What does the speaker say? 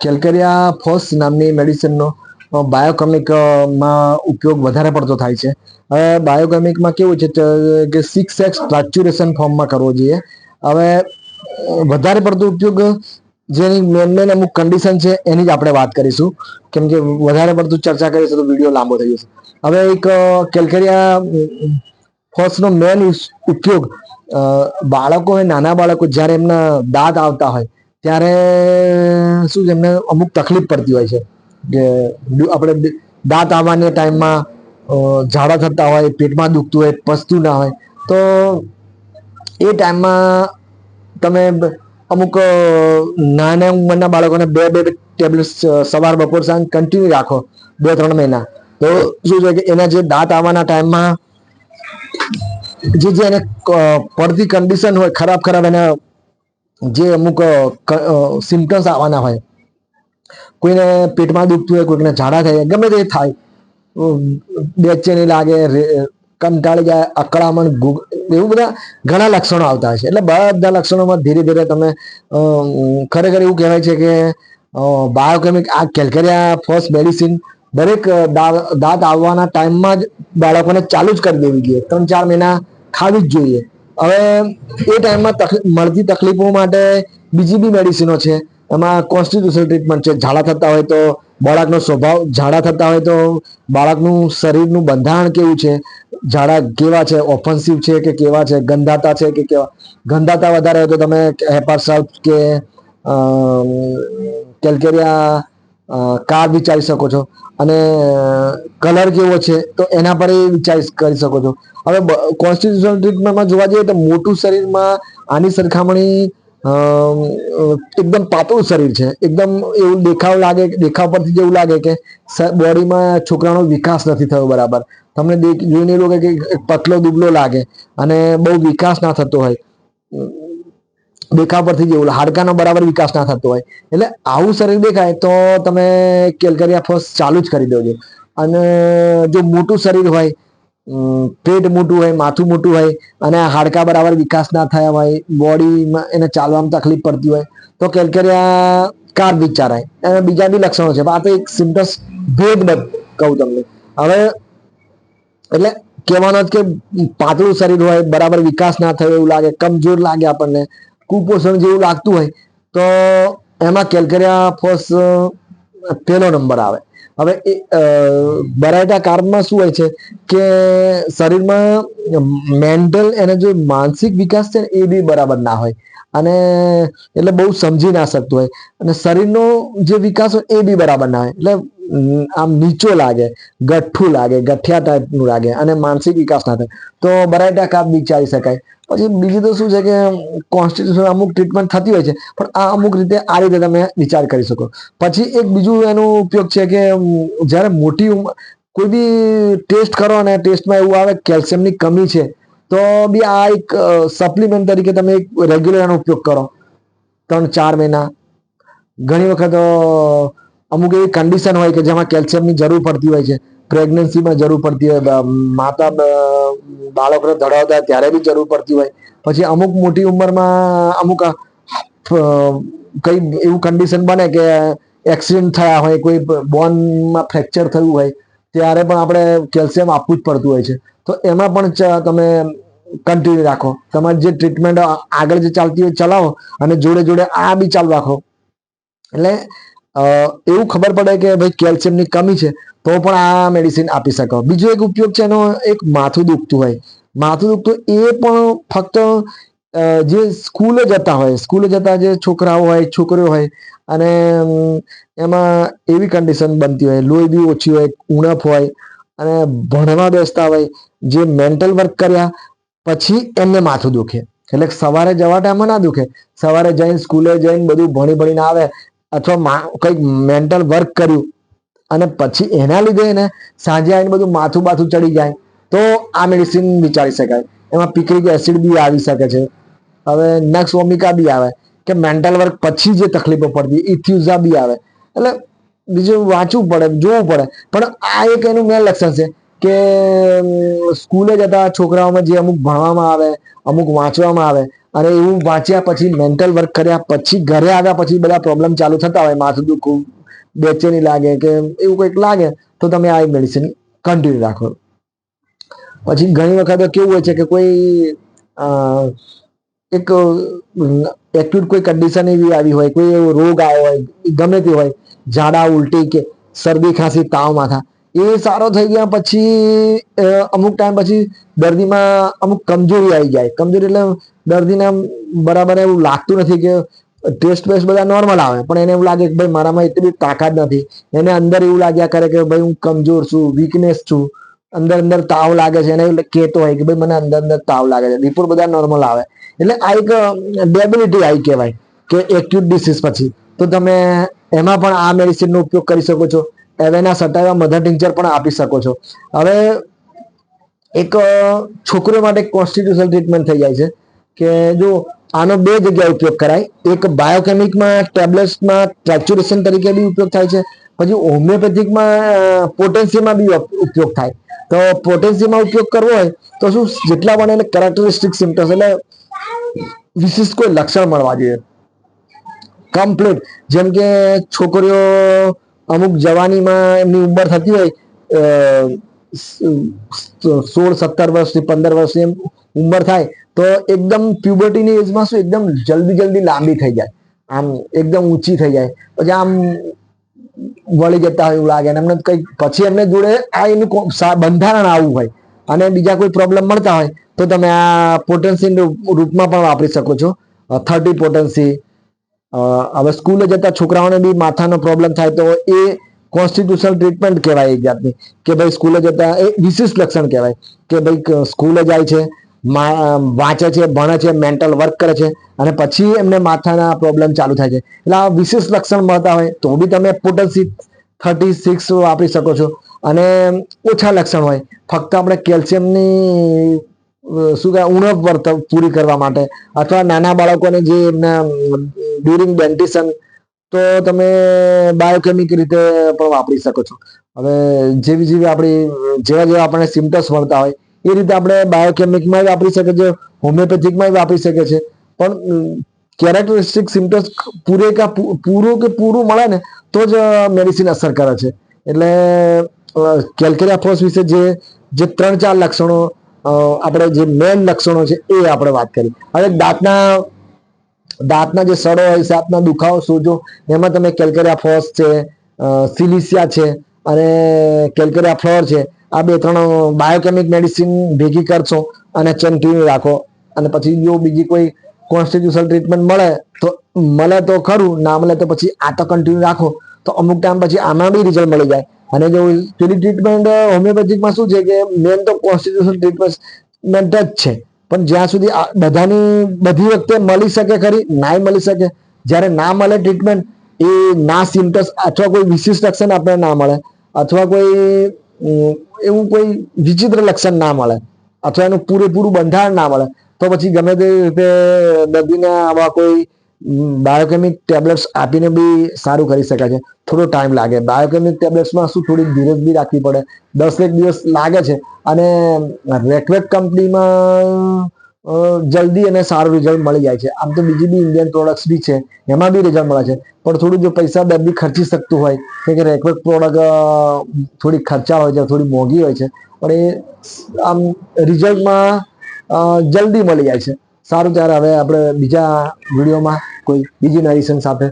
Calcarea FOSS નામની મેડિસિનનો બાયોકેમિકમાં ઉપયોગ વધારે પડતો થાય છે. હવે બાયોકેમિકમાં કેવું છે કે 6x ફ્લેક્ચ્યુરેશન ફોર્મમાં કરવો જોઈએ. હવે વધારે પડતો ઉપયોગ જેની મેન અમુક કન્ડિશન છે એની જ આપણે વાત કરીશું, કેમ કે વધારે પડતું ચર્ચા કરીશું તો વિડીયો લાંબો થઈ જશે. હવે એક કેલ્કેરિયા ફોસનો મેન ઉપયોગ બાળકો હોય, નાના બાળકો જ્યારે એમના દાંત આવતા હોય ત્યારે શું છે, એમને અમુક તકલીફ પડતી હોય છે કે આપણે દાંત આવવાના ટાઈમમાં ઝાડા થતા હોય, પેટમાં દુખતું હોય, પચતું ના હોય, તો એ ટાઈમમાં તમે અમુક નાના ઉંમરના બાળકોને બે બે ટેબ્લેટ સવાર બપોર સાંજ કન્ટિન્યુ રાખો 2-3 મહિના, તો શું છે કે એના જે દાંત આવવાના ટાઈમમાં જે એને પડતી કન્ડિશન હોય, ખરાબ ખરાબ એના જે અમુક સિમ્ટમ્સ આવવાના હોય, કોઈને પેટમાં દુખતું હોય, કોઈને ઝાડા થાય, ગમે તે થાય, બેચેની લાગે, કંટાળી જાય, અકળામણ, એવું બધા ઘણા લક્ષણો આવતા હોય છે. એટલે બધા લક્ષણોમાં ધીરે ધીરે તમે ખરેખર એવું કહેવાય છે કે બાયોકેમિક આ કેલ્કેરિયા ફોસ મેડિસિન દરેક દાંત આવવાના ટાઈમમાં જ બાળકોને ચાલુ જ કરી દેવી જોઈએ. 3-4 મહિના ખાવી જ જોઈએ. હવે એ ટાઈમમાં મળતી તકલીફો માટે બીજી બી મેડિસિનો છે. એમાં કોન્સ્ટિટ્યુશનલ ટ્રીટમેન્ટ છે. ઝાડા થતા હોય તો બાળકનો સ્વભાવ, ઝાડા થતા હોય તો બાળકનું શરીરનું બંધારણ કેવું છે, ઝાડા કેવા છે, ઓફેન્સિવ છે કે કેવા છે, ગંધાતા છે કે કેવા. ગંધાતા વધારે હોય તો તમે હેપાર સલ્ફ કે કેલ્કેરિયા કાર વિચારી શકો છો. અને કલર કેવો છે તો એના પર વિચારી કરી શકો છો. હવે કોન્સ્ટિટ્યુશનલ ટ્રીટમેન્ટમાં જોવા જઈએ તો મોટું શરીરમાં આની સરખામણી એકદમ પાતળું શરીર છે, એકદમ એવું દેખાવ લાગે, દેખાવ પરથી જેવું લાગે કે બોડીમાં છોકરાનો વિકાસ નથી થયો બરાબર. તમને જોઈને એવું લાગે કે પતલો દુબળો લાગે અને બહુ વિકાસ ના થતો હોય, દેખાવ પરથી જેવું, હાડકાનો બરાબર વિકાસ ના થતો હોય. એટલે આવું શરીર દેખાય તો તમે કેલ્કેરિયા ફોસ ચાલુ જ કરી દેજો. અને જો મોટું શરીર હોય, પેટ મોટું હોય, માથું મોટું હોય અને હાડકા બરાબર વિકાસ ના થયા હોય, બોડીમાં એને ચાલવામાં તકલીફ પડતી હોય તો કેલ્કેરિયા કાર વિચારાય. અને બીજા બી લક્ષણો છે, આ તો એક સિમ્ટમ્સ ભેદ કહું તમને. હવે એટલે કહેવાનો કે પાતળું શરીર હોય, બરાબર વિકાસ ના થયો એવું લાગે, કમજોર લાગે, આપણને કુપોષણ જેવું લાગતું હોય તો એમાં કેલ્કેરિયા ફોસ પહેલો નંબર આવે. હવે એ બરાયટા કાર્બમાં શું હોય છે કે શરીરમાં મેન્ટલ એને જે માનસિક વિકાસ છે ને એ બી બરાબર ના હોય, અને એટલે બહુ સમજી ના શકતું હોય, અને શરીરનો જે વિકાસ હોય એ બી બરાબર ના હોય. એટલે આમ નીચો લાગે, ગઠ્ઠું લાગે, ગઠિયા ટાઈપનું લાગે અને માનસિક વિકાસ ના થાય તો બરાયટા કાર્બ વિચારી શકાય. પછી બીજું તો શું છે કે કોન્સ્ટિટ્યુશન અમુક ટ્રીટમેન્ટ થતી હોય છે, પણ આ અમુક રીતે આ રીતે તમે વિચાર કરી શકો. પછી એક બીજું એનો ઉપયોગ છે કે જ્યારે મોટી કોઈ બી ટેસ્ટ કરો અને ટેસ્ટમાં એવું આવે કેલ્શિયમની કમી છે તો બી આ એક સપ્લિમેન્ટ તરીકે તમે એક રેગ્યુલર એનો ઉપયોગ કરો 3-4 મહિના. ઘણી વખત અમુક એવી કન્ડિશન હોય કે જેમાં કેલ્શિયમની જરૂર પડતી હોય છે, પ્રેગ્નન્સીમાં જરૂર પડતી હોય, માતા બાળકોને ધરાવતા ત્યારે બી જરૂર પડતી હોય, પછી અમુક મોટી ઉંમરમાં અમુક કઈ એવું કન્ડિશન બને કે એક્સિડન્ટ થયા હોય, કોઈ બોનમાં ફ્રેક્ચર થયું હોય ત્યારે પણ આપણે કેલ્શિયમ આપવું જ પડતું હોય છે. તો એમાં પણ તમે કન્ટિન્યુ રાખો, તમારી જે ટ્રીટમેન્ટ આગળ જે ચાલતી હોય ચલાવો અને જોડે જોડે આ બી ચાલુ રાખો. એટલે એવું ખબર પડે કે ભાઈ કેલ્શિયમની કમી છે તો પણ આ મેડિસિન આપી શકો. બીજો એક ઉપયોગ છે એનો, એક માથું દુખતું હોય, માથું દુખતું એ પણ ફક્ત જે સ્કૂલે જતા હોય, સ્કૂલે જતા જે છોકરાઓ હોય, છોકરીઓ હોય અને એમાં એવી કન્ડિશન બનતી હોય, લોહી બી ઓછી હોય, ઉણપ હોય અને ભણવા બેસતા હોય, જે મેન્ટલ વર્ક કર્યા પછી એમને માથું દુખે. એટલે સવારે જવા ટાઈમમાં ના દુખે, સવારે જઈને સ્કૂલે જઈને બધું ભણી ભણીને આવે અથવા કંઈક મેન્ટલ વર્ક કર્યું અને પછી એના લીધે એને સાંજે આવીને બધું માથું બાથું ચડી જાય તો આ મેડિસિન વિચારી શકાય. એમાં પિક્રિક એસિડ બી આવી શકે છે. હવે નક્સ વોમિકા બી આવે કે મેન્ટલ વર્ક પછી જે તકલીફો પડતી, ઇથ્યુઝા બી આવે. એટલે બીજું વાંચવું પડે, જોવું પડે, પણ આ એક એનું મેન લક્ષણ છે કે સ્કૂલે જતા છોકરાઓમાં જે અમુક ભણવામાં આવે, અમુક વાંચવામાં આવે અને એવું વાંચ્યા પછી મેન્ટલ વર્ક કર્યા પછી ઘરે આવ્યા પછી બધા પ્રોબ્લેમ ચાલુ થતા હોય, માથું દુખવું, બેચેની લાગે કે એવું કંઈક લાગે, તો તમે આ મેડિસિન કન્ટિન્યુ રાખો. પછી ઘણી વખત કેવું હોય છે કે કોઈ એક એક્યુટ કોઈ કન્ડિશન એવી આવી હોય, કોઈ એવો રોગ આવ્યો હોય, ગમે તે હોય, ઝાડા ઉલટી કે શરદી ખાંસી તાવ માથા, એ સારો થઈ ગયા પછી અમુક ટાઈમ પછી દર્દીમાં અમુક કમજોરી આવી જાય. કમજોરી એટલે દર્દીને બરાબર એવું લાગતું નથી કે ટેસ્ટ બેસ્ટ બધા નોર્મલ આવે, પણ એને એવું લાગે કે ભાઈ મારામાં એટલી તાકાત નથી. એને અંદર એવું લાગ્યા કરે કે ભાઈ હું કમજોર છું, વીકનેસ છું, અંદર અંદર તાવ લાગે છે. એને કહેતો હોય કે ભાઈ મને અંદર અંદર તાવ લાગે છે. રિપોર્ટ બધા નોર્મલ આવે, એટલે આ એક ડેબિલિટી આવી કહેવાય કે એક્યુટ ડિસીઝ પછી. તો તમે એમાં પણ આ મેડિસિનનો ઉપયોગ કરી શકો છો. એવેના સટાવા મધર ટિંચર પણ આપી શકો છો. હવે એક છોકરીઓ માટે કોન્સ્ટિટ્યુશનલ ટ્રીટમેન્ટ થઈ જાય છે કે જો આનો બે જગ્યાએ ઉપયોગ કરાય. એક બાયોકેમિકમાં ટેબ્લેટ્સમાં ટ્રેચ્યુરેશન તરીકે બી ઉપયોગ થાય છે, પછી હોમિયોપેથિકમાં પોટેન્સીમાં બી ઉપયોગ થાય. તો પોટેન્સીમાં ઉપયોગ કરવો હોય તો શું, જેટલા પણ એને કેરેક્ટરિસ્ટિક સિમ્ટમ્સ એટલે વિશિષ્ટ કોઈ લક્ષણ મળવા જોઈએ કમ્પ્લીટ. જેમ કે છોકરીઓ અમુક જવાનીમાં એમની ઉંમર થતી હોય 16-17 વર્ષની, 15 વર્ષની ઉંમર થાય તો એકદમ પ્યુબર્ટીની એજમાં શું એકદમ જલ્દી જલ્દી લાંબી થઈ જાય, આમ એકદમ ઊંચી થઈ જાય, પછી આમ વળી જતા હોય એવું લાગે. એમને કઈક પછી એમને જોડે આ એનું બંધારણ આવું હોય અને બીજા કોઈ પ્રોબ્લેમ મળતા હોય તો તમે આ પોટેન્સી રૂપમાં પણ વાપરી શકો છો. 30 પોટેન્સી. હવે સ્કૂલે જતા છોકરાઓને બી માથાનો પ્રોબ્લેમ થાય તો એ કોન્સ્ટિટ્યુશનલ ટ્રીટમેન્ટ કહેવાય એક જાતની, કે ભાઈ સ્કૂલે જતા એ વિશિષ્ટ લક્ષણ કહેવાય કે ભાઈ સ્કૂલે જાય છે, વાંચે છે, ભણે છે, મેન્ટલ વર્ક કરે છે, અને પછી એમને માથાના પ્રોબ્લેમ ચાલુ થાય છે. એટલે આ વિશિષ્ટ લક્ષણ મળતા હોય તો બી તમે પોટેન્સી 36 વાપરી શકો છો. અને ઓછા લક્ષણ હોય, ફક્ત આપણે કેલ્શિયમની શું કહેવાય ઉણપ પૂરી કરવા માટે, અથવા નાના બાળકોને જે એમના ડ્યુરિંગ ડેન્ટિશન, તો તમે બાયોકેમિક રીતે પણ વાપરી શકો છો. હવે જેવી જેવી આપણી જેવા જેવા આપણને સિમ્ટમ્સ મળતા હોય એ રીતે આપણે બાયોકેમિકમાં વાપરી શકીએ છીએ, હોમિયોપેથિકમાં વાપરી શકીએ છીએ. પણ કેરેક્ટરિસ્ટિક સિમ્ટમ્સ પૂરું મળે ને તો જ મેડિસિન અસર કરે છે. એટલે કેલ્કેરિયા ફોસ વિશે જે 3-4 લક્ષણો આપણે જે મેન લક્ષણો છે એ આપણે વાત કરી. હવે દાંતના જે સડો હોય, દાંતના દુખાવો, સોજો, એમાં તમે કેલ્કેરિયા ફોસ છે, સિલિસિયા છે અને કેલ્કેરિયા ફ્લોર છે, આ 2-3 બાયોકેમિક મેડિસિન ભેગી કરશો અને કન્ટિન્યુ રાખો. અને પછી જો બીજી કોઈ કોન્સ્ટિટ્યુશનલ ટ્રીટમેન્ટ મળે તો ખરું, ના મળે તો પછી આ તો કન્ટિન્યુ રાખો, તો અમુક ટાઈમ પછી આમાં બી રિઝલ્ટ મળી જાય. અને જો પેલી ટ્રીટમેન્ટ હોમિયોપેથિકમાં શું છે કે મેન તો કોન્સ્ટિટ્યુશનલ ટ્રીટમેન્ટ જ છે, પણ જ્યાં સુધી બધી વખતે મળી શકે ખરી, ના મળી શકે. જ્યારે ના મળે ટ્રીટમેન્ટ, એ ના સિમ્ટમ્સ અથવા કોઈ વિશિષ્ટ લક્ષણ આપણે ના મળે, અથવા કોઈ એવું કોઈ વિચિત્ર લક્ષણ ના મળે, અથવા એનું પૂરેપૂરું બંધારણ ના મળે, તો પછી ગમે તે રીતે દર્દીને આવા કોઈ બાયોકેમિક ટેબ્લેટ્સ આપીને બી સારું કરી શકાય છે. થોડો ટાઈમ લાગે. બાયોકેમિક ટેબ્લેટ્સમાં શું થોડી ધીરજ બી રાખવી પડે, 10 દિવસ લાગે છે. અને રેકવેટ કંપનીમાં જલ્દી અને સારું રિઝલ્ટ મળી જાય છે. આમ તો બીજી બી ઇન્ડિયન પ્રોડક્ટ્સ બી છે, એમાં બી રિઝલ્ટ મળે છે. પણ થોડું જો પૈસા દર્દી ખર્ચી શકતું હોય, કે રેકવેટ પ્રોડક્ટ થોડી ખર્ચા હોય છે, થોડી મોંઘી હોય છે, પણ એ આમ રિઝલ્ટમાં જલ્દી મળી જાય છે. સારું, ત્યારે હવે આપણે બીજા વિડીયોમાં કોઈ બીજી મેડિસિન સાથે